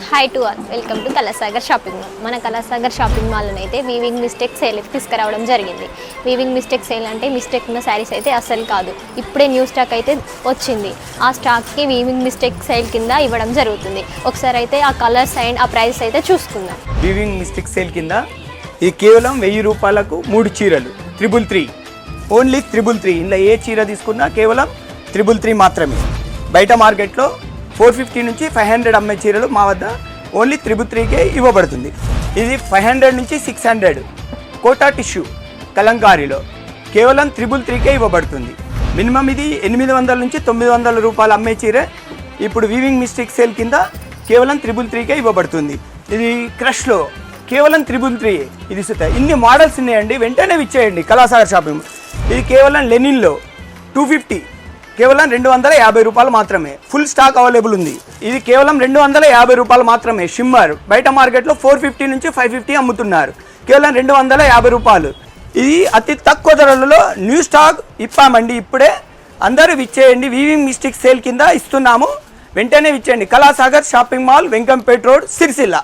Hi to all, welcome to Kalasagar shopping mall. మన Kalasagar shopping మాల్లోనే అయితే weaving mistake sale తీసుకురావడం జరిగింది. వీవింగ్ మిస్టేక్ సేల్ అంటే మిస్టేక్ ఉన్న శారీస్ అయితే అస్సలు కాదు. ఇప్పుడే న్యూ స్టాక్ అయితే వచ్చింది. ఆ స్టాక్కి వీవింగ్ మిస్టేక్ సేల్ కింద ఇవ్వడం జరుగుతుంది. ఒకసారి అయితే ఆ కలర్స్ అండ్ ఆ ప్రైస్ అయితే చూసుకుందాం. వీవింగ్ మిస్టేక్ సేల్ కింద ఇది కేవలం 1000 రూపాయలకు 3 చీరలు 333, ఓన్లీ 333. ఇందులో ఏ చీర తీసుకున్నా కేవలం 333 మాత్రమే. బయట మార్కెట్లో 450 నుంచి 500 అమ్మే చీరలు మా వద్ద ఓన్లీ 333కే ఇవ్వబడుతుంది. ఇది 500 నుంచి 600 కోటా టిష్యూ కలంకారీలో కేవలం 333కే ఇవ్వబడుతుంది. మినిమం ఇది 800 నుంచి 900 రూపాయలు అమ్మే చీర ఇప్పుడు వీవింగ్ మిస్టేక్ సేల్ కింద కేవలం 333కే ఇవ్వబడుతుంది. ఇది క్రష్లో కేవలం 333. ఇది ఇన్ని మోడల్స్ ఉన్నాయండి, వెంటనే ఇచ్చేయండి కళాసాగర్ షాపింగ్. ఇది కేవలం లెనిన్లో 250, కేవలం 250 రూపాయలు మాత్రమే. ఫుల్ స్టాక్ అవైలబుల్ ఉంది. ఇది కేవలం 250 రూపాయలు మాత్రమే. షిమ్మర్ బయట మార్కెట్లో 450 నుంచి 550 అమ్ముతున్నారు, కేవలం 250 రూపాయలు. ఇది అతి తక్కువ ధరలలో న్యూ స్టాక్ ఇప్పామండి. ఇప్పుడే అందరూ విచ్చేయండి. వీవింగ్ మిస్టేక్ సేల్ కింద ఇస్తున్నాము, వెంటనే విచ్చేయండి. Kalasagar shopping mall, Venkampet road, Sircilla.